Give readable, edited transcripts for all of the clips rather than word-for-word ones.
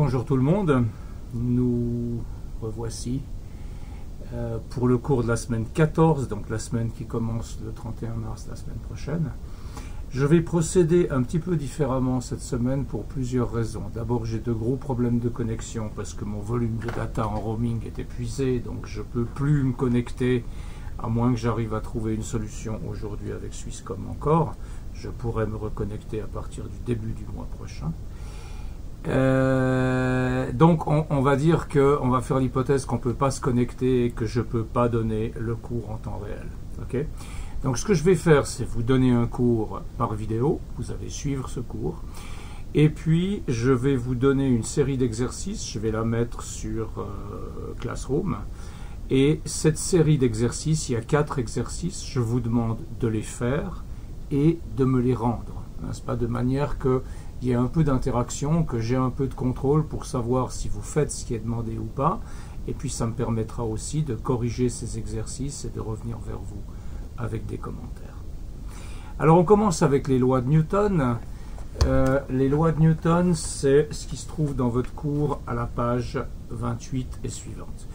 Bonjour tout le monde, nous revoici pour le cours de la semaine 14, donc la semaine qui commence le 31 mars, la semaine prochaine. Je vais procéder un petit peu différemment cette semaine pour plusieurs raisons. D'abord, j'ai de gros problèmes de connexion parce que mon volume de data en roaming est épuisé, donc je ne peux plus me connecter à moins que j'arrive à trouver une solution aujourd'hui avec Swisscom encore. Je pourrais me reconnecter à partir du début du mois prochain. Donc on va dire qu'on va faire l'hypothèse qu'on ne peut pas se connecter et que je ne peux pas donner le cours en temps réel. Okay. Donc ce que je vais faire, c'est vous donner un cours par vidéo, vous allez suivre ce cours, et puis je vais vous donner une série d'exercices, je vais la mettre sur Classroom, et cette série d'exercices, il y a 4 exercices, je vous demande de les faire et de me les rendre, n'est-ce pas, de manière que il y a un peu d'interaction, que j'ai un peu de contrôle pour savoir si vous faites ce qui est demandé ou pas. Et puis ça me permettra aussi de corriger ces exercices et de revenir vers vous avec des commentaires. Alors on commence avec les lois de Newton. Les lois de Newton, c'est ce qui se trouve dans votre cours à la page 28 et suivante.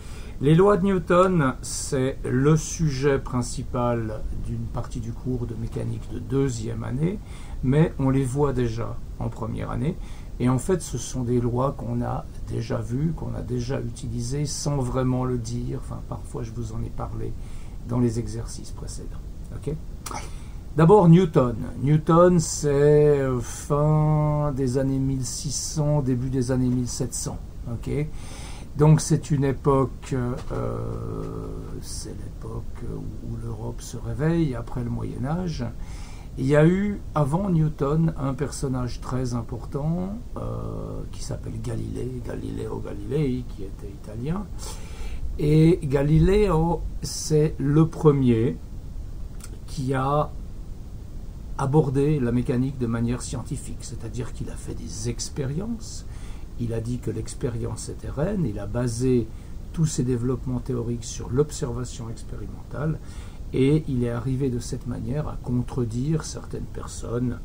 Les lois de Newton, c'est le sujet principal d'une partie du cours de mécanique de 2e année, mais on les voit déjà en première année, et en fait ce sont des lois qu'on a déjà vues, qu'on a déjà utilisées sans vraiment le dire, enfin parfois je vous en ai parlé dans les exercices précédents. Okay. D'abord Newton. Newton, c'est fin des années 1600, début des années 1700. Okay. Donc c'est une époque, c'est l'époque où l'Europe se réveille après le Moyen-Âge. Il y a eu, avant Newton, un personnage très important qui s'appelle Galileo Galilei, qui était italien. Et Galileo, c'est le premier qui a abordé la mécanique de manière scientifique, c'est-à-dire qu'il a fait des expériences. Il a dit que l'expérience était reine, il a basé tous ses développements théoriques sur l'observation expérimentale, et il est arrivé de cette manière à contredire certaines personnes,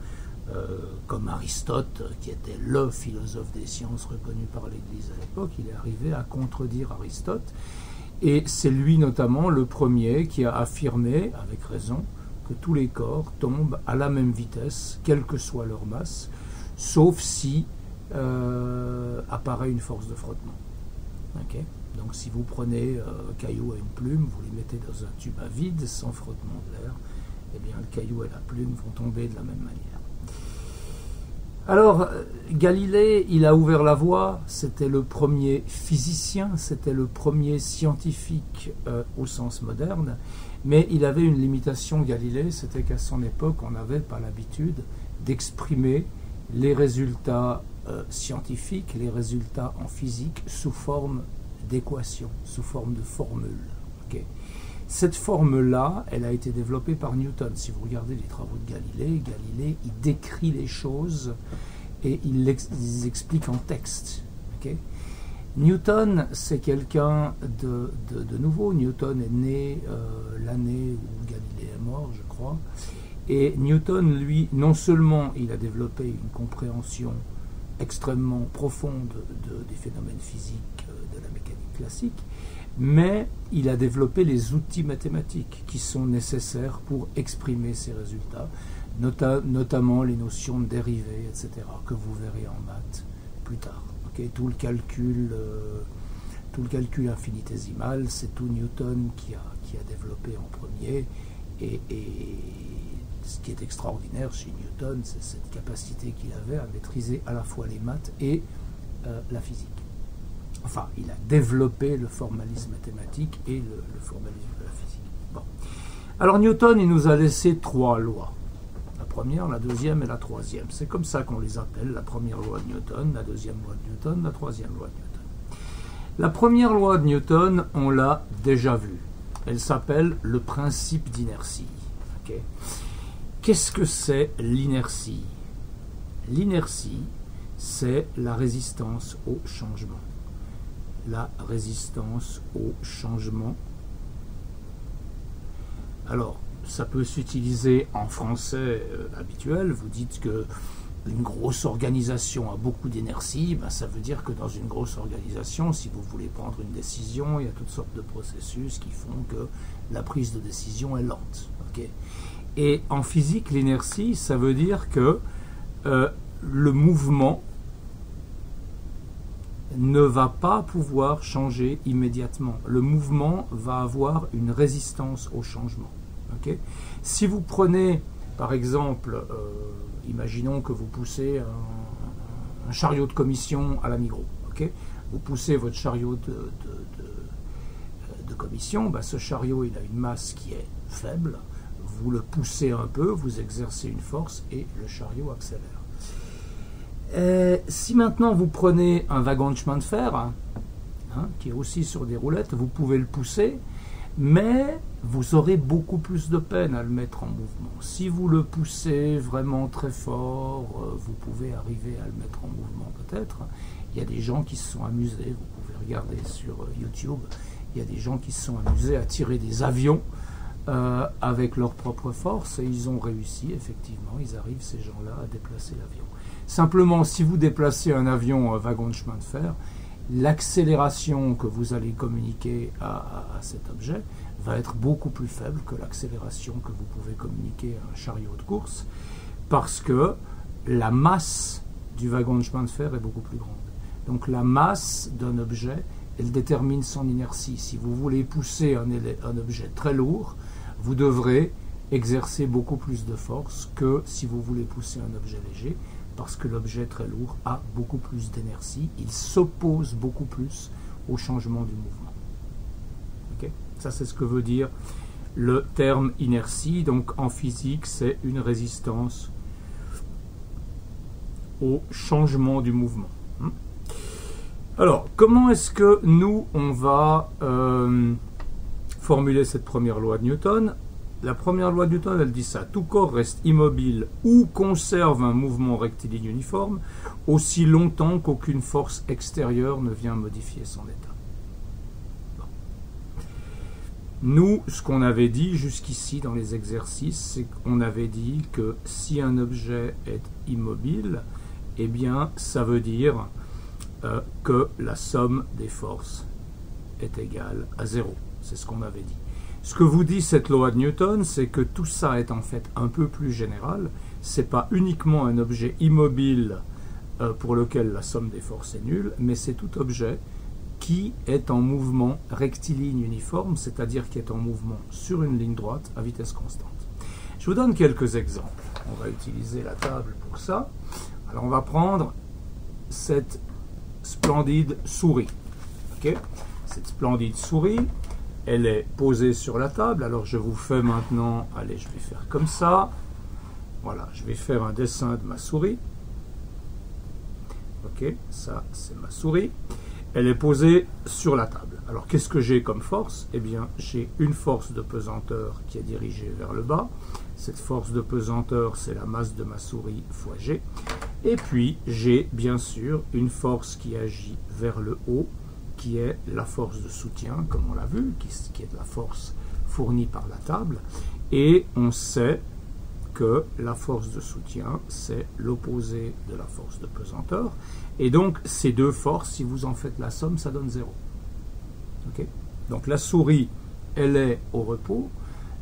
comme Aristote, qui était le philosophe des sciences reconnu par l'Église à l'époque. Il est arrivé à contredire Aristote, et c'est lui notamment le premier qui a affirmé, avec raison, que tous les corps tombent à la même vitesse, quelle que soit leur masse, sauf si apparaît une force de frottement. Okay. Donc si vous prenez un caillou et une plume, vous les mettez dans un tube à vide, sans frottement de l'air, eh bien le caillou et la plume vont tomber de la même manière. Alors, Galilée, il a ouvert la voie, c'était le premier physicien, c'était le premier scientifique au sens moderne, mais il avait une limitation, Galilée, c'était qu'à son époque, on n'avait pas l'habitude d'exprimer les résultats scientifiques, les résultats en physique, sous forme d'équations, sous forme de formules. Okay. Cette forme-là, elle a été développée par Newton. Si vous regardez les travaux de Galilée, il décrit les choses et il les explique en texte. Okay. Newton, c'est quelqu'un de nouveau. Newton est né l'année où Galilée est mort, je crois. Et Newton, lui, non seulement il a développé une compréhension extrêmement profonde des phénomènes physiques de la mécanique classique, mais il a développé les outils mathématiques qui sont nécessaires pour exprimer ces résultats, notamment les notions de dérivées, etc., que vous verrez en maths plus tard. Okay, tout le calcul infinitésimal, c'est tout Newton qui a développé en premier, et ce qui est extraordinaire chez Newton, c'est cette capacité qu'il avait à maîtriser à la fois les maths et la physique. Enfin, il a développé le formalisme mathématique et le formalisme de la physique. Bon. Alors Newton, il nous a laissé 3 lois. La première, la deuxième et la troisième. C'est comme ça qu'on les appelle, la première loi de Newton, la deuxième loi de Newton, la troisième loi de Newton. La première loi de Newton, on l'a déjà vue. Elle s'appelle le principe d'inertie. Okay. Qu'est-ce que c'est l'inertie? L'inertie, c'est la résistance au changement. La résistance au changement. Alors, ça peut s'utiliser en français habituel. Vous dites que une grosse organisation a beaucoup d'inertie, ben ça veut dire que dans une grosse organisation, si vous voulez prendre une décision, il y a toutes sortes de processus qui font que la prise de décision est lente. Okay. Et en physique, l'inertie, ça veut dire que le mouvement ne va pas pouvoir changer immédiatement. Le mouvement va avoir une résistance au changement. Okay. Si vous prenez, par exemple, imaginons que vous poussez un chariot de commission à la Migros. Okay. Vous poussez votre chariot de commission, ben ce chariot il a une masse qui est faible, vous le poussez un peu, vous exercez une force et le chariot accélère. Si maintenant vous prenez un wagon de chemin de fer, qui est aussi sur des roulettes, vous pouvez le pousser, mais vous aurez beaucoup plus de peine à le mettre en mouvement. Si vous le poussez vraiment très fort, vous pouvez arriver à le mettre en mouvement peut-être. Il y a des gens qui se sont amusés, vous pouvez regarder sur YouTube, il y a des gens qui se sont amusés à tirer des avions avec leur propre force et ils ont réussi, effectivement, ils arrivent, ces gens-là, à déplacer l'avion. Simplement, si vous déplacez un avion, un wagon de chemin de fer, l'accélération que vous allez communiquer à cet objet va être beaucoup plus faible que l'accélération que vous pouvez communiquer à un chariot de course, parce que la masse du wagon de chemin de fer est beaucoup plus grande. Donc la masse d'un objet, elle détermine son inertie. Si vous voulez pousser un objet très lourd, vous devrez exercer beaucoup plus de force que si vous voulez pousser un objet léger, parce que l'objet très lourd a beaucoup plus d'inertie, il s'oppose beaucoup plus au changement du mouvement. Okay. Ça, c'est ce que veut dire le terme inertie. Donc en physique, c'est une résistance au changement du mouvement. Alors, comment est-ce que nous, on va formuler cette première loi de Newton? La première loi de Newton, elle dit ça. Tout corps reste immobile ou conserve un mouvement rectiligne uniforme aussi longtemps qu'aucune force extérieure ne vient modifier son état. Bon. Nous, ce qu'on avait dit jusqu'ici dans les exercices, c'est qu'on avait dit que si un objet est immobile, eh bien, ça veut dire que la somme des forces est égale à 0. C'est ce qu'on avait dit. Ce que vous dit cette loi de Newton, c'est que tout ça est en fait un peu plus général. Ce n'est pas uniquement un objet immobile pour lequel la somme des forces est nulle, mais c'est tout objet qui est en mouvement rectiligne uniforme, c'est-à-dire qui est en mouvement sur une ligne droite à vitesse constante. Je vous donne quelques exemples. On va utiliser la table pour ça. Alors on va prendre cette splendide souris. Okay. Cette splendide souris, elle est posée sur la table. Alors je vous fais maintenant, allez, je vais faire comme ça. Voilà, je vais faire un dessin de ma souris. Ok, ça c'est ma souris. Elle est posée sur la table. Alors qu'est-ce que j'ai comme force? Eh bien, j'ai une force de pesanteur qui est dirigée vers le bas. Cette force de pesanteur, c'est la masse de ma souris fois G. Et puis, j'ai bien sûr une force qui agit vers le haut, qui est la force de soutien, comme on l'a vu, qui est la force fournie par la table. Et on sait que la force de soutien, c'est l'opposé de la force de pesanteur. Et donc, ces deux forces, si vous en faites la somme, ça donne 0. Okay. Donc, la souris, elle est au repos,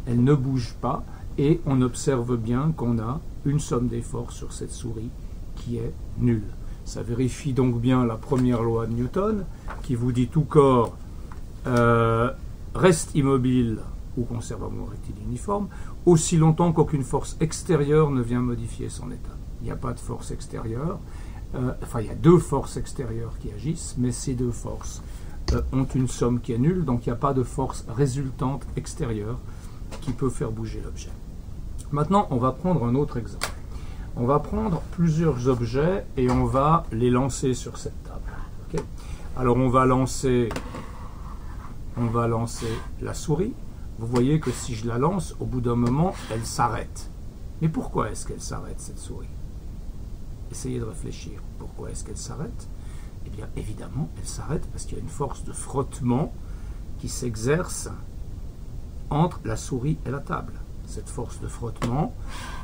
elle ne bouge pas, et on observe bien qu'on a une somme des forces sur cette souris qui est nulle. Ça vérifie donc bien la première loi de Newton, qui vous dit tout corps reste immobile ou conserve un mouvement rectiligne uniforme, aussi longtemps qu'aucune force extérieure ne vient modifier son état. Il n'y a pas de force extérieure, enfin il y a deux forces extérieures qui agissent, mais ces deux forces ont une somme qui est nulle, donc il n'y a pas de force résultante extérieure qui peut faire bouger l'objet. Maintenant, on va prendre un autre exemple. On va prendre plusieurs objets et on va les lancer sur cette table. Okay. Alors on va lancer la souris. Vous voyez que si je la lance, au bout d'un moment, elle s'arrête. Mais pourquoi est-ce qu'elle s'arrête, cette souris? Essayez de réfléchir. Pourquoi est-ce qu'elle s'arrête? Eh bien, évidemment, elle s'arrête parce qu'il y a une force de frottement qui s'exerce entre la souris et la table. Cette force de frottement,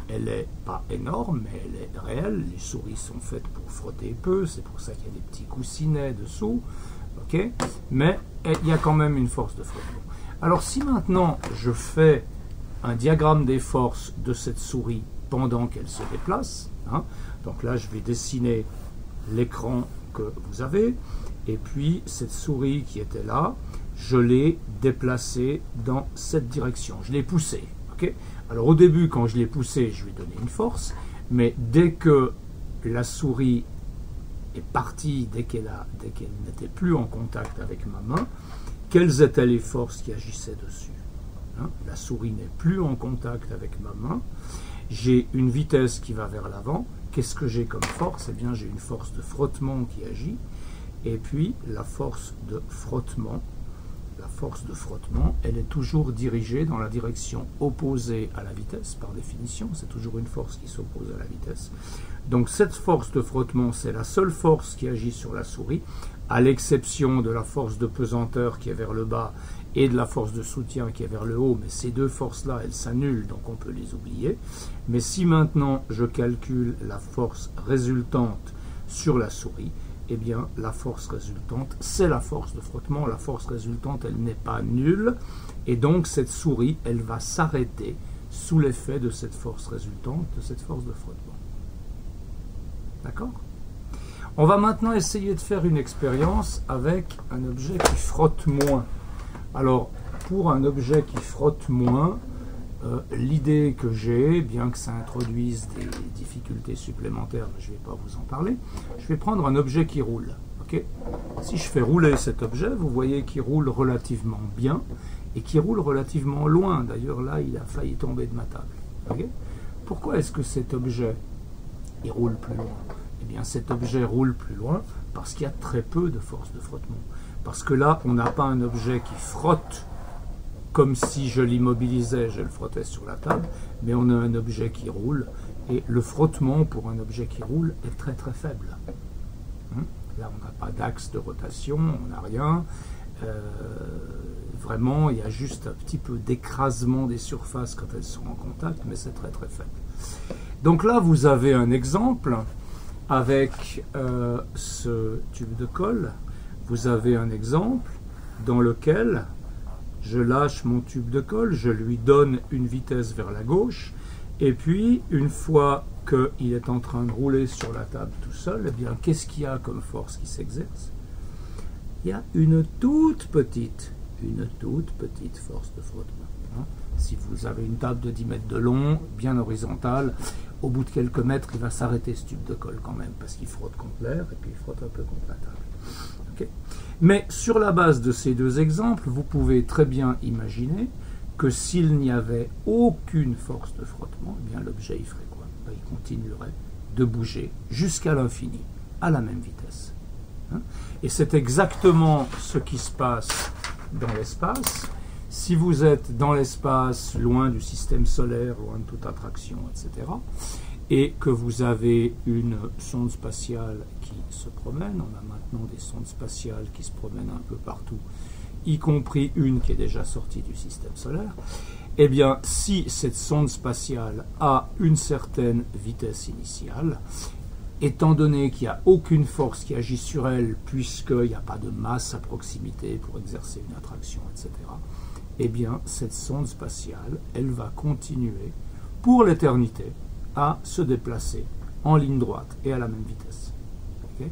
elle n'est pas énorme, mais elle est réelle. Les souris sont faites pour frotter peu, c'est pour ça qu'il y a des petits coussinets dessous. Okay, mais il y a quand même une force de frottement. Alors si maintenant je fais un diagramme des forces de cette souris pendant qu'elle se déplace, hein, donc là je vais dessiner l'écran que vous avez, et puis cette souris qui était là, je l'ai déplacée dans cette direction, je l'ai poussée. Okay, alors au début quand je l'ai poussée, je lui ai donné une force, mais dès que la souris est partie, dès qu'elle n'était plus en contact avec ma main, quelles étaient les forces qui agissaient dessus, hein? La souris n'est plus en contact avec ma main, j'ai une vitesse qui va vers l'avant, qu'est-ce que j'ai comme force? Eh bien j'ai une force de frottement qui agit, et puis la force de frottement, elle est toujours dirigée dans la direction opposée à la vitesse, par définition, c'est toujours une force qui s'oppose à la vitesse. Donc cette force de frottement, c'est la seule force qui agit sur la souris, à l'exception de la force de pesanteur qui est vers le bas et de la force de soutien qui est vers le haut, mais ces deux forces-là, elles s'annulent, donc on peut les oublier. Mais si maintenant je calcule la force résultante sur la souris, eh bien la force résultante, c'est la force de frottement. La force résultante, elle n'est pas nulle, et donc cette souris, elle va s'arrêter sous l'effet de cette force résultante, de cette force de frottement. D'accord? On va maintenant essayer de faire une expérience avec un objet qui frotte moins. Alors, pour un objet qui frotte moins, l'idée que j'ai, bien que ça introduise des difficultés supplémentaires, mais je ne vais pas vous en parler, je vais prendre un objet qui roule. Okay? Si je fais rouler cet objet, vous voyez qu'il roule relativement bien et qu'il roule relativement loin. D'ailleurs, là, il a failli tomber de ma table. Okay? Pourquoi est-ce que cet objet il roule plus loin? Eh bien, cet objet roule plus loin parce qu'il y a très peu de force de frottement. Parce que là, on n'a pas un objet qui frotte comme si je l'immobilisais, je le frottais sur la table, mais on a un objet qui roule, et le frottement pour un objet qui roule est très très faible. Là, on n'a pas d'axe de rotation, on n'a rien. Vraiment, il y a juste un petit peu d'écrasement des surfaces quand elles sont en contact, mais c'est très très faible. Donc là, vous avez un exemple avec ce tube de colle. Vous avez un exemple dans lequel je lâche mon tube de colle, je lui donne une vitesse vers la gauche, et puis une fois qu'il est en train de rouler sur la table tout seul, eh bien qu'est-ce qu'il y a comme force qui s'exerce? Il y a une toute petite force de frottement. Hein. Si vous avez une table de 10 mètres de long, bien horizontale, au bout de quelques mètres, il va s'arrêter ce tube de colle quand même, parce qu'il frotte contre l'air et puis il frotte un peu contre la table. Okay. Mais sur la base de ces deux exemples, vous pouvez très bien imaginer que s'il n'y avait aucune force de frottement, eh bien l'objet il ferait quoi? Ben, il continuerait de bouger jusqu'à l'infini, à la même vitesse. Hein. Et c'est exactement ce qui se passe dans l'espace. Si vous êtes dans l'espace, loin du système solaire, loin de toute attraction, etc., et que vous avez une sonde spatiale qui se promène, on a maintenant des sondes spatiales qui se promènent un peu partout, y compris une qui est déjà sortie du système solaire, eh bien, si cette sonde spatiale a une certaine vitesse initiale, étant donné qu'il n'y a aucune force qui agit sur elle, puisqu'il n'y a pas de masse à proximité pour exercer une attraction, etc., eh bien, cette sonde spatiale, elle va continuer pour l'éternité à se déplacer en ligne droite et à la même vitesse. Okay?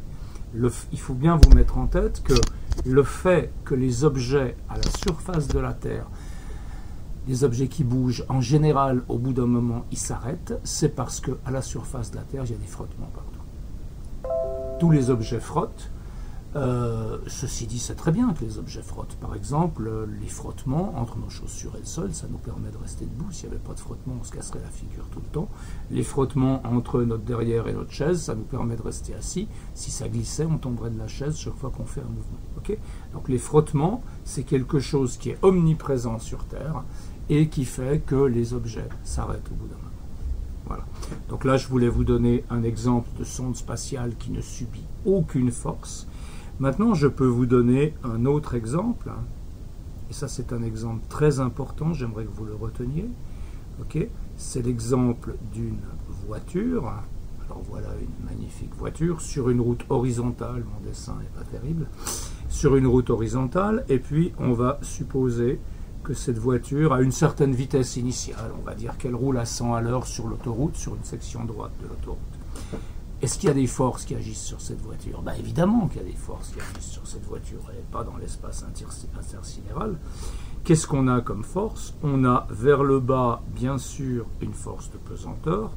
Il faut bien vous mettre en tête que le fait que les objets à la surface de la Terre, les objets qui bougent, en général, au bout d'un moment, ils s'arrêtent, c'est parce qu'à la surface de la Terre, il y a des frottements partout. Tous les objets frottent. Ceci dit, c'est très bien que les objets frottent. Par exemple, les frottements entre nos chaussures et le sol, ça nous permet de rester debout. S'il n'y avait pas de frottement, on se casserait la figure tout le temps. Les frottements entre notre derrière et notre chaise, ça nous permet de rester assis. Si ça glissait, on tomberait de la chaise chaque fois qu'on fait un mouvement. Okay? Donc les frottements, c'est quelque chose qui est omniprésent sur Terre et qui fait que les objets s'arrêtent au bout d'un moment. Voilà. Donc là, je voulais vous donner un exemple de sonde spatiale qui ne subit aucune force. Maintenant, je peux vous donner un autre exemple, et ça c'est un exemple très important, j'aimerais que vous le reteniez. Ok, c'est l'exemple d'une voiture. Alors voilà une magnifique voiture sur une route horizontale. Mon dessin n'est pas terrible. Sur une route horizontale, et puis on va supposer que cette voiture a une certaine vitesse initiale. On va dire qu'elle roule à 100 à l'heure sur l'autoroute, sur une section droite de l'autoroute. Est-ce qu'il y a des forces qui agissent sur cette voiture? Ben évidemment qu'il y a des forces qui agissent sur cette voiture. Elle n'est pas dans l'espace intersidéral. Qu'est-ce qu'on a comme force? On a vers le bas, bien sûr, une force de pesanteur.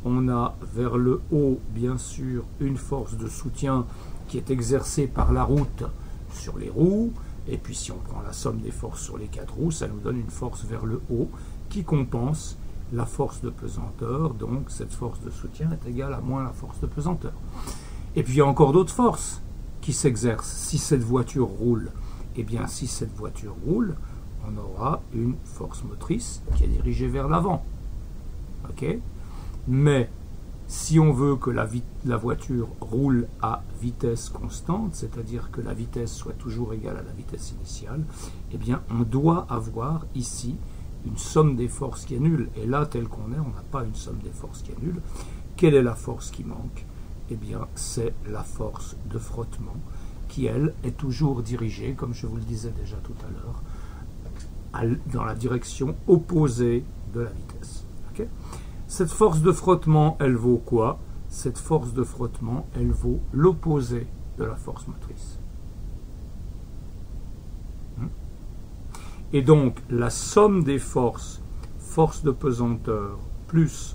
On a vers le haut, bien sûr, une force de soutien qui est exercée par la route sur les roues. Et puis si on prend la somme des forces sur les 4 roues, ça nous donne une force vers le haut qui compense la force de pesanteur. Donc cette force de soutien est égale à moins la force de pesanteur. Et puis il y a encore d'autres forces qui s'exercent si cette voiture roule. Eh bien si cette voiture roule, on aura une force motrice qui est dirigée vers l'avant. Ok? Mais si on veut que la voiture roule à vitesse constante, c'est-à-dire que la vitesse soit toujours égale à la vitesse initiale, eh bien on doit avoir ici une somme des forces qui est nulle. Et là, tel qu'on est, on n'a pas une somme des forces qui est nulle. Quelle est la force qui manque? Eh bien, c'est la force de frottement qui, elle, est toujours dirigée, comme je vous le disais déjà tout à l'heure, dans la direction opposée de la vitesse. Okay? Cette force de frottement, elle vaut quoi? Cette force de frottement, elle vaut l'opposé de la force motrice. Et donc, la somme des forces, force de pesanteur, plus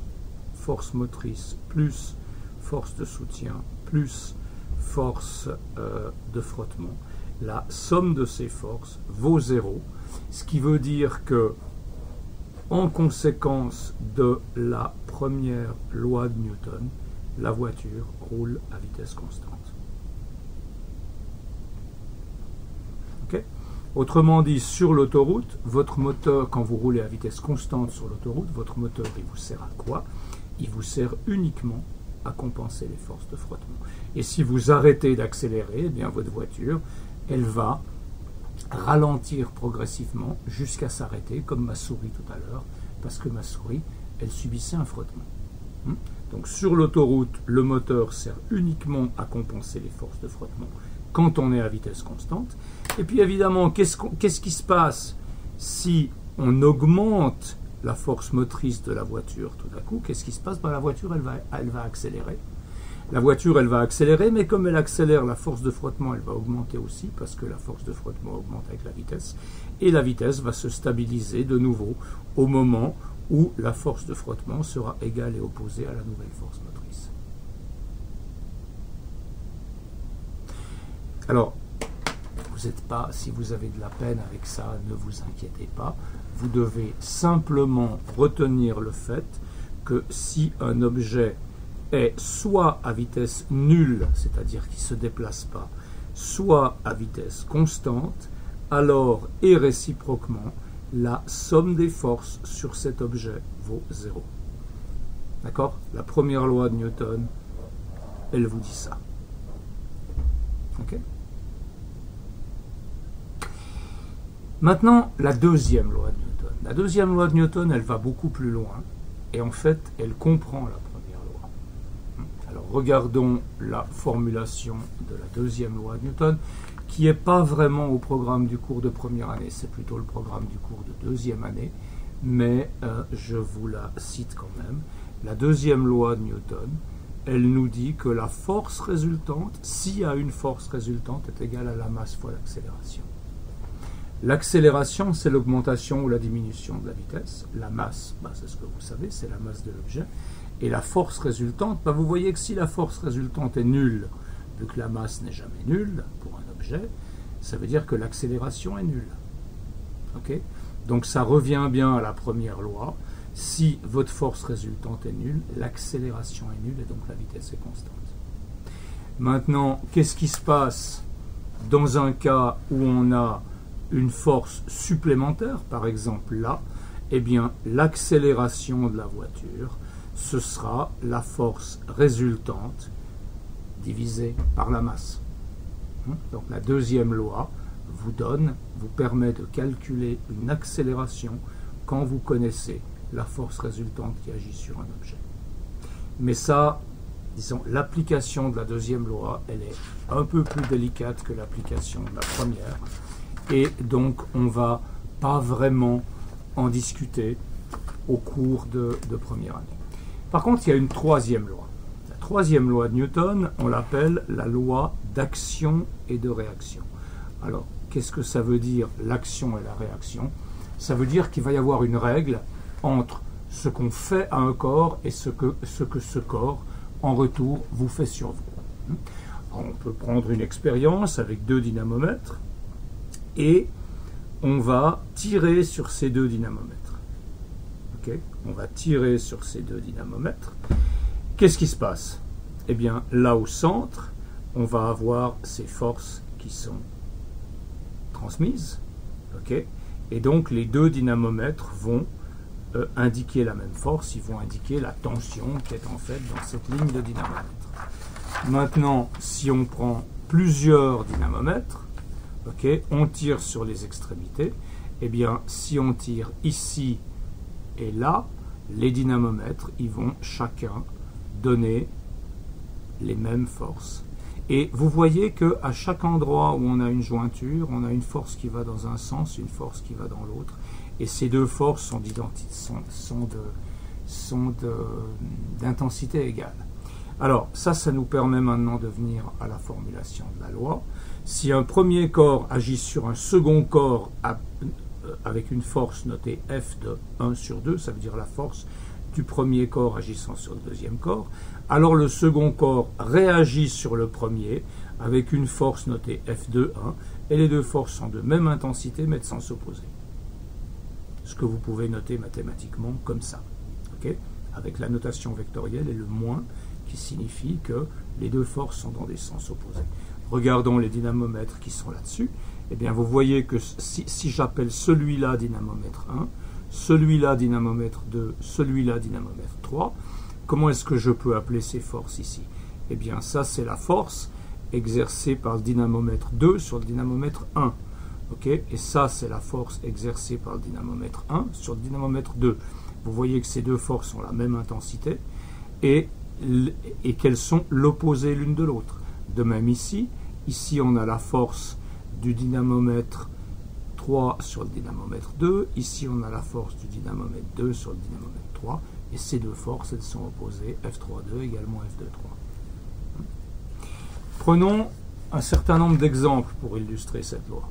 force motrice, plus force de soutien, plus force de frottement, la somme de ces forces vaut 0, ce qui veut dire que, en conséquence de la première loi de Newton, la voiture roule à vitesse constante. Okay? Autrement dit, sur l'autoroute, votre moteur, quand vous roulez à vitesse constante sur l'autoroute, votre moteur, il vous sert à quoi? Il vous sert uniquement à compenser les forces de frottement. Et si vous arrêtez d'accélérer, eh bien votre voiture, elle va ralentir progressivement jusqu'à s'arrêter, comme ma souris tout à l'heure, parce que ma souris, elle subissait un frottement. Donc sur l'autoroute, le moteur sert uniquement à compenser les forces de frottement quand on est à vitesse constante. Et puis évidemment, qu'est-ce qui se passe si on augmente la force motrice de la voiture tout à coup? Qu'est-ce qui se passe? La voiture, elle va accélérer. La voiture, elle va accélérer, mais comme elle accélère, la force de frottement, elle va augmenter aussi, parce que la force de frottement augmente avec la vitesse. Et la vitesse va se stabiliser de nouveau au moment où la force de frottement sera égale et opposée à la nouvelle force motrice. Alors, vous n'êtes pas, si vous avez de la peine avec ça, ne vous inquiétez pas. Vous devez simplement retenir le fait que si un objet est soit à vitesse nulle, c'est-à-dire qu'il ne se déplace pas, soit à vitesse constante, alors et réciproquement, la somme des forces sur cet objet vaut 0. D'accord? La première loi de Newton, elle vous dit ça. Ok? Maintenant, la deuxième loi de Newton. La deuxième loi de Newton, elle va beaucoup plus loin, et en fait, elle comprend la première loi. Alors, regardons la formulation de la deuxième loi de Newton, qui n'est pas vraiment au programme du cours de première année, c'est plutôt le programme du cours de deuxième année, mais je vous la cite quand même. La deuxième loi de Newton, elle nous dit que la force résultante, s'il y a une force résultante, est égale à la masse fois l'accélération. L'accélération, c'est l'augmentation ou la diminution de la vitesse. La masse, c'est ce que vous savez, c'est la masse de l'objet. Et la force résultante, vous voyez que si la force résultante est nulle, vu que la masse n'est jamais nulle pour un objet, ça veut dire que l'accélération est nulle. Okay? Donc ça revient bien à la première loi. Si votre force résultante est nulle, l'accélération est nulle et donc la vitesse est constante. Maintenant, qu'est-ce qui se passe dans un cas où on a une force supplémentaire, par exemple là? Eh bien, l'accélération de la voiture, ce sera la force résultante divisée par la masse. Donc la deuxième loi vous permet de calculer une accélération quand vous connaissez la force résultante qui agit sur un objet. Mais ça, disons, l'application de la deuxième loi, elle est un peu plus délicate que l'application de la première. Et donc, on ne va pas vraiment en discuter au cours de première année. Par contre, il y a une troisième loi. La troisième loi de Newton, on l'appelle la loi d'action et de réaction. Alors, qu'est-ce que ça veut dire, l'action et la réaction? Ça veut dire qu'il va y avoir une règle entre ce qu'on fait à un corps et ce que ce corps, en retour, vous fait sur vous. Alors, on peut prendre une expérience avec 2 dynamomètres et on va tirer sur ces 2 dynamomètres. Okay? On va tirer sur ces 2 dynamomètres. Qu'est-ce qui se passe? Eh bien, là au centre, on va avoir ces forces qui sont transmises. Okay? Et donc, les 2 dynamomètres vont indiquer la même force, ils vont indiquer la tension qui est en fait dans cette ligne de dynamomètre. Maintenant, si on prend plusieurs dynamomètres, okay, on tire sur les extrémités, eh bien, si on tire ici et là, les dynamomètres, ils vont chacun donner les mêmes forces. Et vous voyez qu'à chaque endroit où on a une jointure, on a une force qui va dans un sens, une force qui va dans l'autre. Et ces 2 forces sont d'intensité égale. Alors, ça nous permet maintenant de venir à la formulation de la loi. Si un premier corps agit sur un second corps avec une force notée F de 1 sur 2, ça veut dire la force du premier corps agissant sur le deuxième corps, alors le second corps réagit sur le premier avec une force notée F de 1, et les 2 forces sont de même intensité mais de sens opposé. Ce que vous pouvez noter mathématiquement comme ça, okay? Avec la notation vectorielle et le moins qui signifie que les 2 forces sont dans des sens opposés. Regardons les dynamomètres qui sont là-dessus. Eh bien, vous voyez que si j'appelle celui-là dynamomètre 1, celui-là dynamomètre 2, celui-là dynamomètre 3, comment est-ce que je peux appeler ces forces ici? Eh bien, ça, c'est la force exercée par le dynamomètre 2 sur le dynamomètre 1. Okay? Et ça, c'est la force exercée par le dynamomètre 1 sur le dynamomètre 2. Vous voyez que ces 2 forces ont la même intensité et qu'elles sont l'opposé l'une de l'autre. De même ici, on a la force du dynamomètre 3 sur le dynamomètre 2, ici on a la force du dynamomètre 2 sur le dynamomètre 3, et ces 2 forces, elles sont opposées, F3,2 également F2,3. Prenons un certain nombre d'exemples pour illustrer cette loi.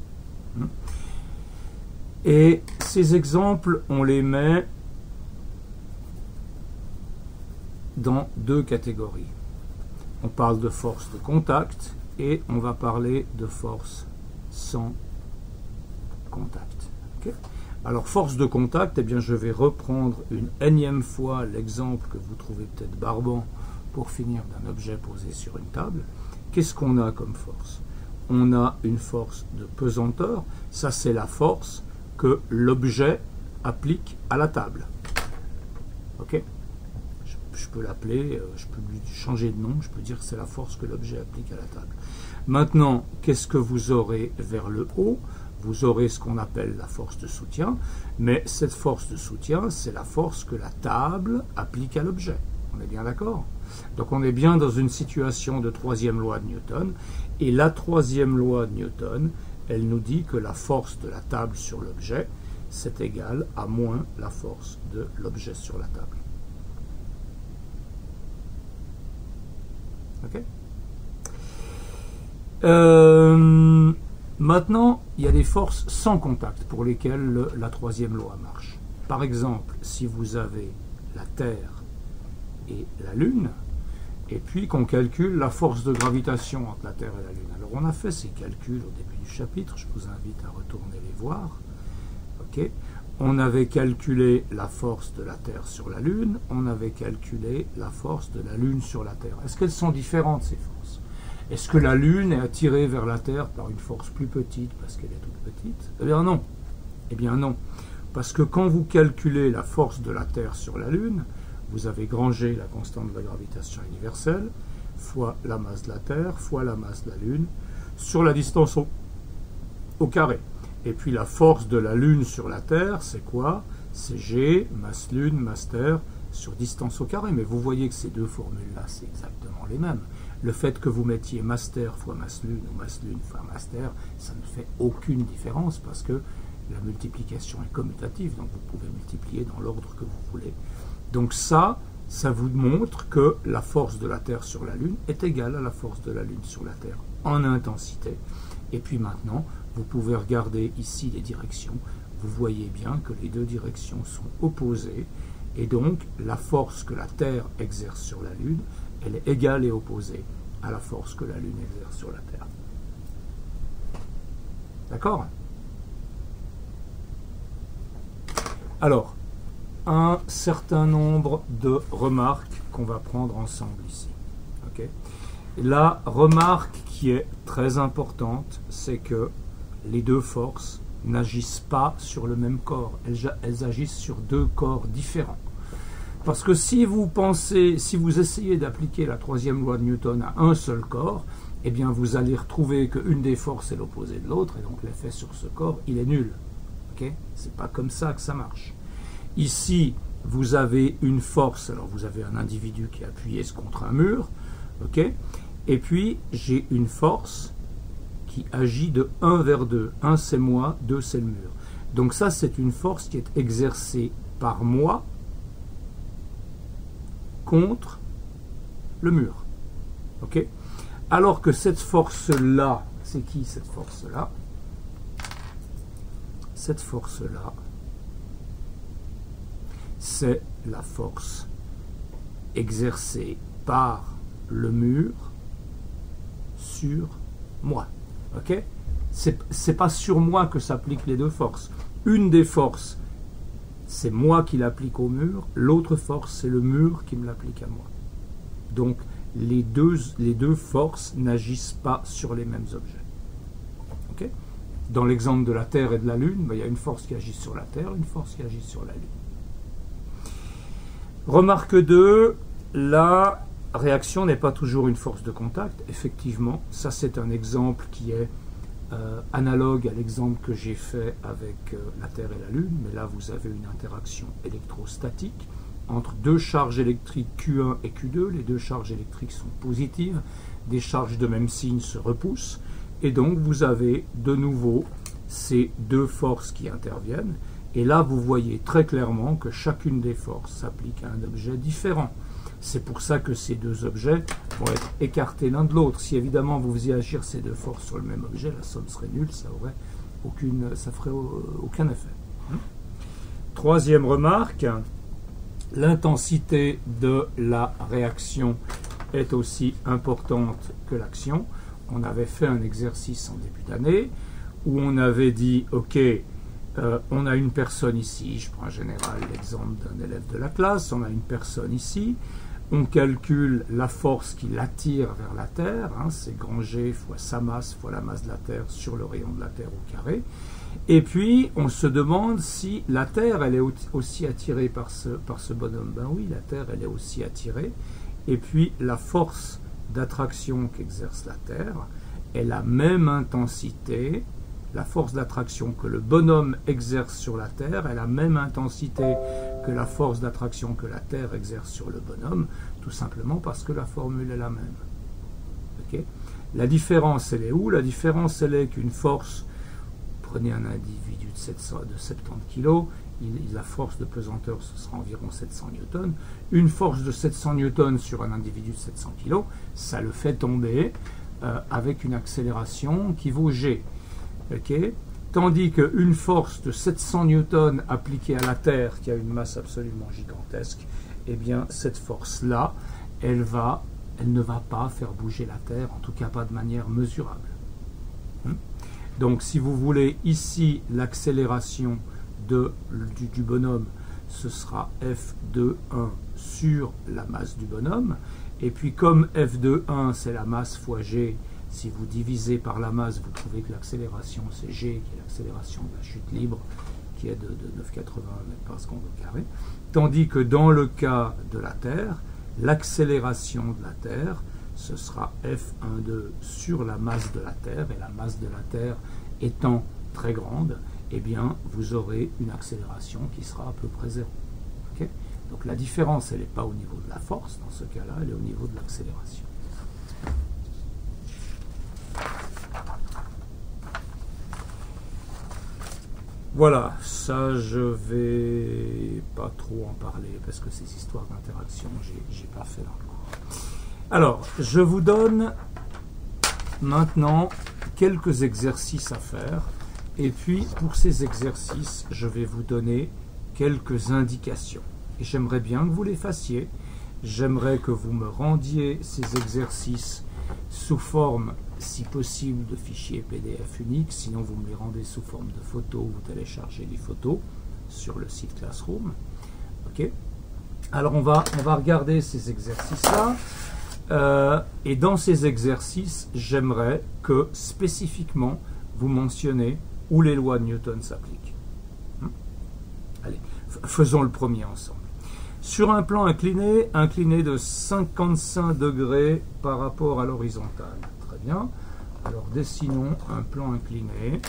Et ces exemples, on les met dans 2 catégories. On parle de force de contact et on va parler de force sans contact. Okay? Alors, force de contact, eh bien, je vais reprendre une énième fois l'exemple que vous trouvez peut-être barbant pour finir d'un objet posé sur une table. Qu'est-ce qu'on a comme force? On a une force de pesanteur. Ça, c'est la force que l'objet applique à la table. Ok? Je peux l'appeler, je peux lui changer de nom, je peux dire que c'est la force que l'objet applique à la table. Maintenant, qu'est-ce que vous aurez vers le haut? Vous aurez ce qu'on appelle la force de soutien, mais cette force de soutien, c'est la force que la table applique à l'objet. On est bien d'accord? Donc on est bien dans une situation de troisième loi de Newton, et la troisième loi de Newton, elle nous dit que la force de la table sur l'objet, c'est égal à moins la force de l'objet sur la table. Ok? Maintenant, il y a des forces sans contact pour lesquelles la troisième loi marche. Par exemple, si vous avez la Terre et la Lune, et puis qu'on calcule la force de gravitation entre la Terre et la Lune. Alors on a fait ces calculs au début du chapitre, je vous invite à retourner les voir. Okay. On avait calculé la force de la Terre sur la Lune, on avait calculé la force de la Lune sur la Terre. Est-ce qu'elles sont différentes, ces forces? Est-ce que la Lune est attirée vers la Terre par une force plus petite parce qu'elle est toute petite? Eh bien non. Eh bien non. Parce que quand vous calculez la force de la Terre sur la Lune, vous avez grangé la constante de la gravitation universelle, fois la masse de la Terre, fois la masse de la Lune, sur la distance au carré. Et puis la force de la Lune sur la Terre, c'est quoi? c'est G, masse Lune, masse Terre, sur distance au carré. Mais vous voyez que ces deux formules-là, c'est exactement les mêmes. Le fait que vous mettiez masse Terre fois masse Lune ou masse Lune fois masse Terre, ça ne fait aucune différence parce que la multiplication est commutative, donc vous pouvez multiplier dans l'ordre que vous voulez. Donc ça vous montre que la force de la Terre sur la Lune est égale à la force de la Lune sur la Terre en intensité. Et puis maintenant, vous pouvez regarder ici les directions. Vous voyez bien que les deux directions sont opposées. Et donc, la force que la Terre exerce sur la Lune, elle est égale et opposée à la force que la Lune exerce sur la Terre. D'accord? Alors, un certain nombre de remarques qu'on va prendre ensemble ici. Okay? La remarque qui est très importante, c'est que les deux forces n'agissent pas sur le même corps. Elles agissent sur deux corps différents. Parce que si vous essayez d'appliquer la troisième loi de Newton à un seul corps, eh bien vous allez retrouver qu'une des forces est l'opposé de l'autre, et donc l'effet sur ce corps, il est nul. Okay? C'est pas comme ça que ça marche. Ici, vous avez une force, alors vous avez un individu qui est appuyé contre un mur, okay? Et puis j'ai une force qui agit de 1 vers 2. 1 c'est moi, 2 c'est le mur. Donc ça c'est une force qui est exercée par moi contre le mur. Okay? Alors que cette force-là, c'est qui cette force-là? Cette force-là, c'est la force exercée par le mur sur moi. Okay? C'est pas sur moi que s'appliquent les deux forces. Une des forces, c'est moi qui l'applique au mur. L'autre force, c'est le mur qui me l'applique à moi. Donc, les deux forces n'agissent pas sur les mêmes objets. Okay? Dans l'exemple de la Terre et de la Lune, il y a une force qui agit sur la Terre, une force qui agit sur la Lune. Remarque 2, la réaction n'est pas toujours une force de contact. Effectivement, ça c'est un exemple qui est analogue à l'exemple que j'ai fait avec la Terre et la Lune, mais là vous avez une interaction électrostatique entre deux charges électriques Q1 et Q2. Les deux charges électriques sont positives, des charges de même signe se repoussent, et donc vous avez de nouveau ces deux forces qui interviennent. Et là, vous voyez très clairement que chacune des forces s'applique à un objet différent. C'est pour ça que ces deux objets vont être écartés l'un de l'autre. Si évidemment vous faisiez agir ces deux forces sur le même objet, la somme serait nulle, ça ferait aucun effet. Troisième remarque, l'intensité de la réaction est aussi importante que l'action. On avait fait un exercice en début d'année où on avait dit, ok, on a une personne ici, je prends en général l'exemple d'un élève de la classe, on a une personne ici, on calcule la force qui l'attire vers la Terre, c'est grand G fois sa masse fois la masse de la Terre sur le rayon de la Terre au carré, et puis on se demande si la Terre elle est aussi attirée par ce bonhomme. Ben oui, la Terre elle est aussi attirée, et puis la force d'attraction qu'exerce la Terre est la même intensité. La force d'attraction que le bonhomme exerce sur la Terre est la même intensité que la force d'attraction que la Terre exerce sur le bonhomme, tout simplement parce que la formule est la même. Okay? La différence, elle est où? La différence, elle est qu'une force, prenez un individu de 70 kg, la force de pesanteur, ce sera environ 700 newtons. Une force de 700 newtons sur un individu de 700 kg, ça le fait tomber avec une accélération qui vaut G. Okay. Tandis qu'une force de 700 newtons appliquée à la Terre, qui a une masse absolument gigantesque, eh bien cette force-là, elle ne va pas faire bouger la Terre, en tout cas pas de manière mesurable. Donc si vous voulez, ici, l'accélération du bonhomme, ce sera F de 1 sur la masse du bonhomme, et puis comme F de 1, c'est la masse fois G, si vous divisez par la masse, vous trouvez que l'accélération, c'est G, qui est l'accélération de la chute libre, qui est de 9,80 mètres par seconde au carré. Tandis que dans le cas de la Terre, l'accélération de la Terre, ce sera F1,2 sur la masse de la Terre, et la masse de la Terre étant très grande, eh bien, vous aurez une accélération qui sera à peu près 0. Okay? Donc la différence, elle n'est pas au niveau de la force, dans ce cas-là, elle est au niveau de l'accélération. Voilà, ça je vais pas trop en parler parce que ces histoires d'interaction, j'ai pas fait dans le cours. Alors, je vous donne maintenant quelques exercices à faire, et puis pour ces exercices, je vais vous donner quelques indications. Et j'aimerais bien que vous les fassiez. J'aimerais que vous me rendiez ces exercices sous forme, si possible, de fichiers PDF uniques. Sinon, vous me les rendez sous forme de photos. Vous téléchargez les photos sur le site Classroom. Ok. Alors, on va regarder ces exercices-là. Et dans ces exercices, j'aimerais que spécifiquement, vous mentionnez où les lois de Newton s'appliquent. Allez, faisons le premier ensemble. Sur un plan incliné de 55 degrés par rapport à l'horizontale. Très bien. Alors dessinons un plan incliné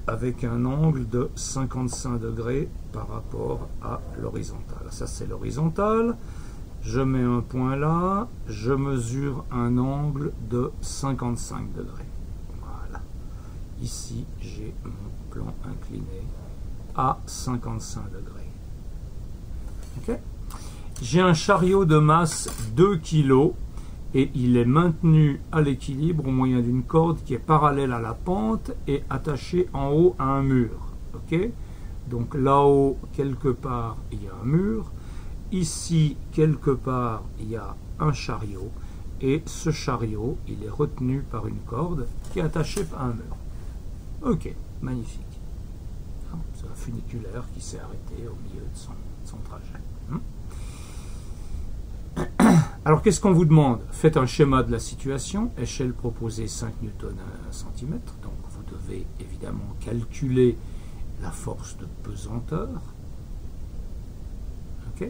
avec un angle de 55 degrés par rapport à l'horizontale. Ça, c'est l'horizontale. Je mets un point là. Je mesure un angle de 55 degrés. Voilà. Ici, j'ai mon plan incliné à 55 degrés. Okay. J'ai un chariot de masse 2 kg et il est maintenu à l'équilibre au moyen d'une corde qui est parallèle à la pente et attachée en haut à un mur. Okay. Donc là-haut, quelque part, il y a un mur. Ici, quelque part, il y a un chariot. Et ce chariot, il est retenu par une corde qui est attachée à un mur. Ok, magnifique. C'est un funiculaire qui s'est arrêté au milieu de son trajet. Alors, qu'est-ce qu'on vous demande? Faites un schéma de la situation. Échelle proposée 5 newtons à 1 cm. Donc, vous devez évidemment calculer la force de pesanteur. Ok.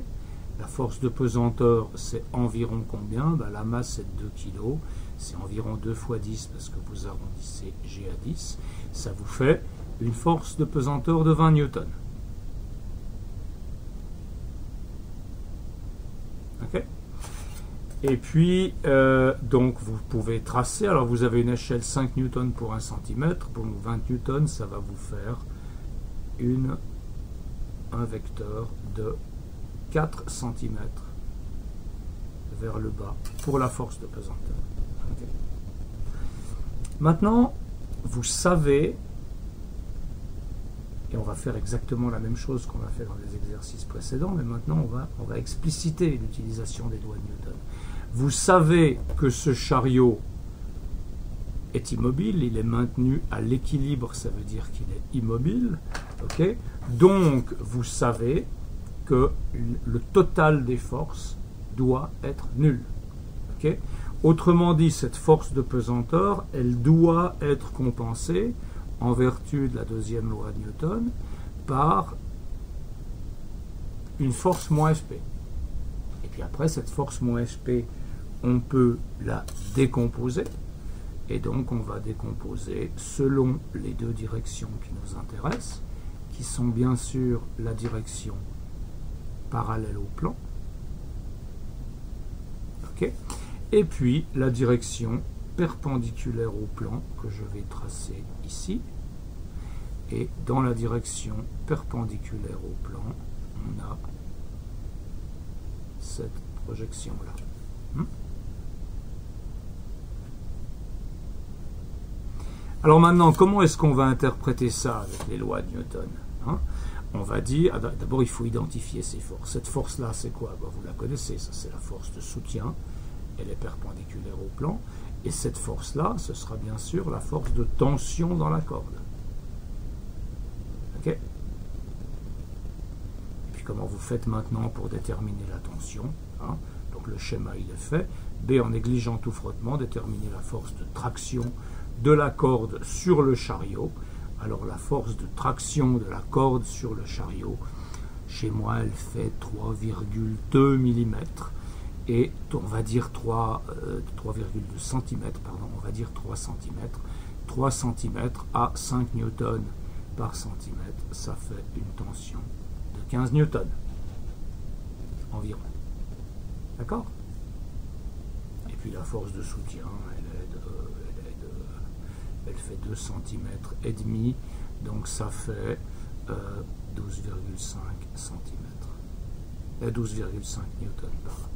La force de pesanteur, c'est environ combien? Ben, la masse est de 2 kg. C'est environ 2 fois 10 parce que vous arrondissez G à 10. Ça vous fait une force de pesanteur de 20 newtons. Ok. Et puis, donc, vous pouvez tracer. Alors, vous avez une échelle 5 newtons pour 1 cm. Pour 20 newtons, ça va vous faire un vecteur de 4 cm vers le bas pour la force de pesanteur. Okay. Maintenant, vous savez, et on va faire exactement la même chose qu'on a fait dans les exercices précédents, mais maintenant on va expliciter l'utilisation des lois de Newton. Vous savez que ce chariot est immobile, il est maintenu à l'équilibre, ça veut dire qu'il est immobile. Okay. Donc, vous savez que le total des forces doit être nul. Okay. Autrement dit, cette force de pesanteur, elle doit être compensée en vertu de la deuxième loi de Newton par une force moins Fp. Et puis après, cette force moins Fp, on peut la décomposer. Et donc, on va décomposer selon les deux directions qui nous intéressent, qui sont bien sûr la direction parallèle au plan. Okay. Et puis, la direction perpendiculaire au plan que je vais tracer ici. Et dans la direction perpendiculaire au plan, on a cette projection-là. Alors maintenant, comment est-ce qu'on va interpréter ça avec les lois de Newton? On va dire, d'abord il faut identifier ces forces. Cette force-là, c'est quoi? Vous la connaissez, ça c'est la force de soutien. Elle est perpendiculaire au plan. Et cette force-là, ce sera bien sûr la force de tension dans la corde. Ok? Et puis comment vous faites maintenant pour déterminer la tension? Donc le schéma, il est fait. B, en négligeant tout frottement, déterminer la force de traction de la corde sur le chariot. Alors la force de traction de la corde sur le chariot, chez moi, elle fait 3,2 mm. Et on va dire 3,2 cm, pardon, on va dire 3 cm. 3 cm à 5 newtons, par centimètre, ça fait une tension de 15 newtons environ. D'accord? Et puis la force de soutien, elle fait 2 cm et demi, donc ça fait 12,5 cm. 12,5 newtons par là.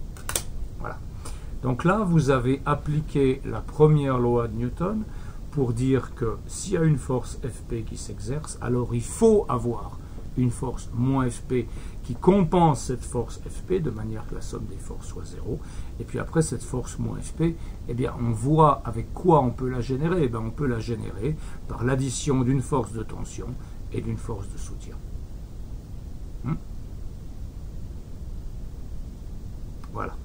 Voilà. Donc là, vous avez appliqué la première loi de Newton pour dire que s'il y a une force Fp qui s'exerce, alors il faut avoir une force moins Fp qui compense cette force Fp de manière que la somme des forces soit 0. Et puis après cette force moins Fp, eh bien on voit avec quoi on peut la générer. Eh bien, on peut la générer par l'addition d'une force de tension et d'une force de soutien. Voilà.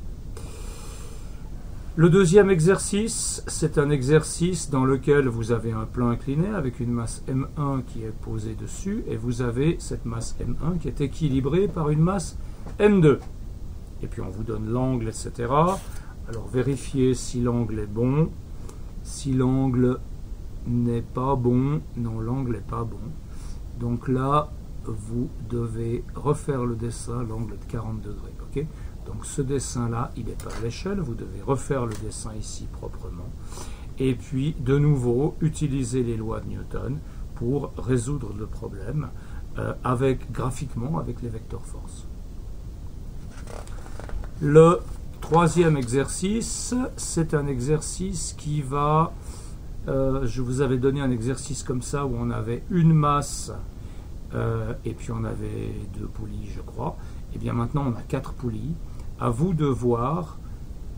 Le deuxième exercice, c'est un exercice dans lequel vous avez un plan incliné avec une masse M1 qui est posée dessus et vous avez cette masse M1 qui est équilibrée par une masse M2. Et puis on vous donne l'angle, etc. Alors vérifiez si l'angle est bon. Si l'angle n'est pas bon, non, l'angle n'est pas bon. Donc là, vous devez refaire le dessin, l'angle de 40 degrés. Ok ? Donc ce dessin-là, il n'est pas à l'échelle, vous devez refaire le dessin ici proprement. Et puis, de nouveau, utiliser les lois de Newton pour résoudre le problème graphiquement avec les vecteurs force. Le troisième exercice, c'est un exercice qui va... je vous avais donné un exercice comme ça où on avait une masse et puis on avait 2 poulies, je crois. Et bien maintenant, on a 4 poulies. À vous de voir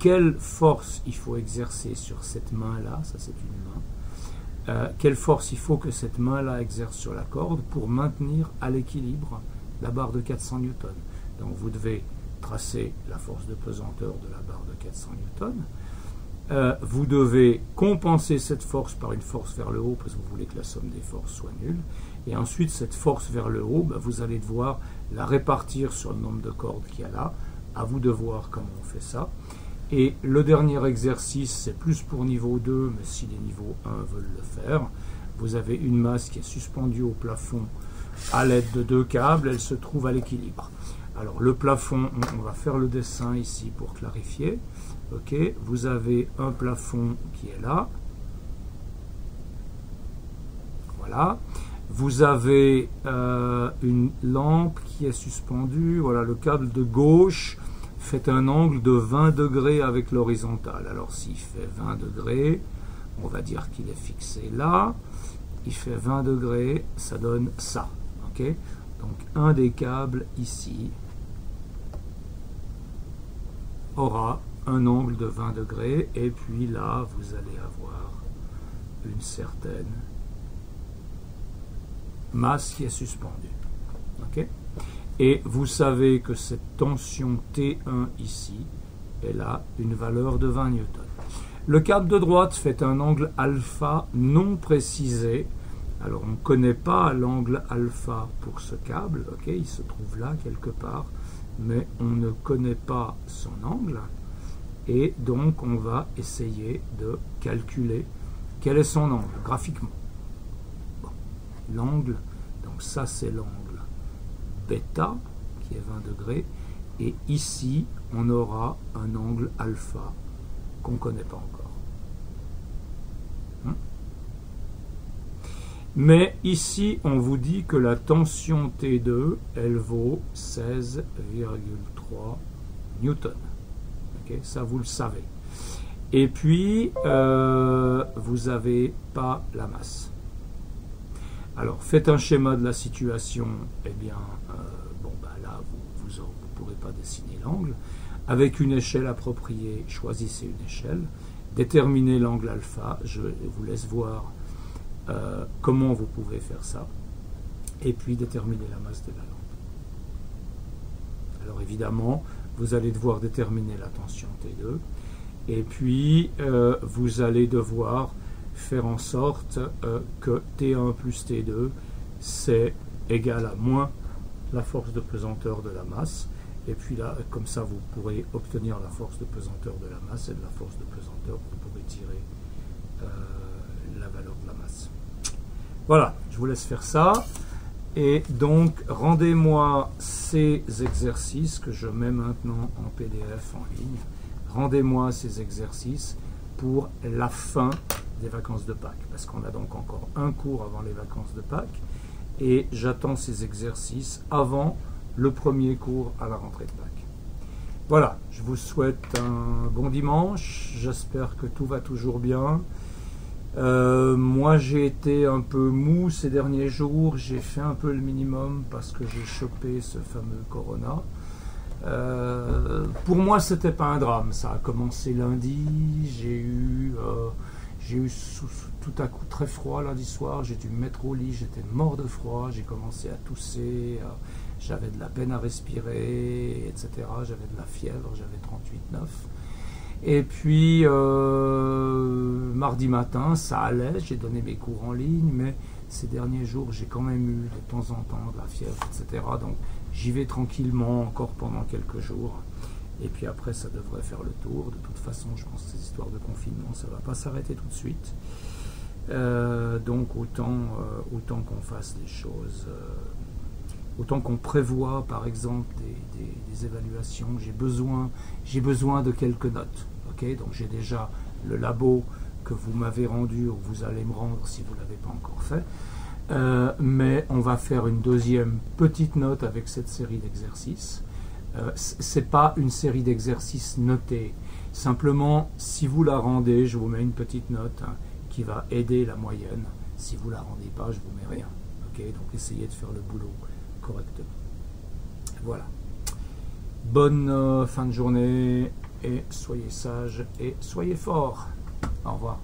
quelle force il faut exercer sur cette main-là, ça c'est une main, quelle force il faut que cette main-là exerce sur la corde pour maintenir à l'équilibre la barre de 400 newtons. Donc vous devez tracer la force de pesanteur de la barre de 400 newtons. Vous devez compenser cette force par une force vers le haut parce que vous voulez que la somme des forces soit nulle. Et ensuite, cette force vers le haut, vous allez devoir la répartir sur le nombre de cordes qu'il y a là. À vous de voir comment on fait ça. Et le dernier exercice, c'est plus pour niveau 2, mais si les niveaux 1 veulent le faire, vous avez une masse qui est suspendue au plafond à l'aide de 2 câbles, elle se trouve à l'équilibre. Alors le plafond, on va faire le dessin ici pour clarifier. Ok, vous avez un plafond qui est là. Voilà. Vous avez une lampe qui est suspendue. Voilà, le câble de gauche fait un angle de 20 degrés avec l'horizontale. Alors s'il fait 20 degrés, on va dire qu'il est fixé là. Il fait 20 degrés, ça donne ça. Okay, donc un des câbles ici aura un angle de 20 degrés. Et puis là, vous allez avoir une certaine masse qui est suspendue. Okay, et vous savez que cette tension T1 ici, elle a une valeur de 20 newtons. Le câble de droite fait un angle alpha non précisé. Alors on ne connaît pas l'angle alpha pour ce câble, okay, il se trouve là quelque part, mais on ne connaît pas son angle. Et donc on va essayer de calculer quel est son angle graphiquement. Bon, l'angle, donc ça c'est l'angle bêta, qui est 20 degrés, et ici, on aura un angle alpha qu'on ne connaît pas encore. Mais ici, on vous dit que la tension T2, elle vaut 16,3 newtons. Okay, ça, vous le savez. Et puis, vous n'avez pas la masse. Alors, faites un schéma de la situation, eh bien, là, vous ne pourrez pas dessiner l'angle. Avec une échelle appropriée, choisissez une échelle, déterminez l'angle alpha, je vous laisse voir comment vous pouvez faire ça, et puis déterminez la masse de la lampe. Alors évidemment, vous allez devoir déterminer la tension T2, et puis vous allez devoir faire en sorte que T1 plus T2 c'est égal à moins la force de pesanteur de la masse, et puis là, comme ça vous pourrez obtenir la force de pesanteur de la masse, et de la force de pesanteur vous pourrez tirer la valeur de la masse. Voilà, je vous laisse faire ça. Et donc, rendez-moi ces exercices que je mets maintenant en PDF en ligne. Rendez-moi ces exercices pour la fin des vacances de Pâques. Parce qu'on a donc encore un cours avant les vacances de Pâques. Et j'attends ces exercices avant le premier cours à la rentrée de Pâques. Voilà, je vous souhaite un bon dimanche. J'espère que tout va toujours bien. Moi, j'ai été un peu mou ces derniers jours. J'ai fait un peu le minimum parce que j'ai chopé ce fameux corona. Pour moi, c'était pas un drame. Ça a commencé lundi. J'ai eu tout à coup très froid lundi soir. J'ai dû me mettre au lit. J'étais mort de froid. J'ai commencé à tousser. J'avais de la peine à respirer, etc. J'avais de la fièvre. J'avais 38,9. Et puis, mardi matin, ça allait, j'ai donné mes cours en ligne, mais ces derniers jours, j'ai quand même eu de temps en temps de la fièvre, etc. Donc, j'y vais tranquillement encore pendant quelques jours. Et puis après, ça devrait faire le tour. De toute façon, je pense que ces histoires de confinement, ça ne va pas s'arrêter tout de suite. Donc, autant qu'on fasse des choses... autant qu'on prévoit, par exemple, des évaluations, j'ai besoin de quelques notes. Okay, donc j'ai déjà le labo que vous m'avez rendu ou que vous allez me rendre si vous ne l'avez pas encore fait. Mais on va faire une deuxième petite note avec cette série d'exercices. Ce n'est pas une série d'exercices notés. Simplement, si vous la rendez, je vous mets une petite note qui va aider la moyenne. Si vous ne la rendez pas, je ne vous mets rien. Okay, donc essayez de faire le boulot correctement. Voilà. Bonne fin de journée et soyez sages et soyez forts. Au revoir.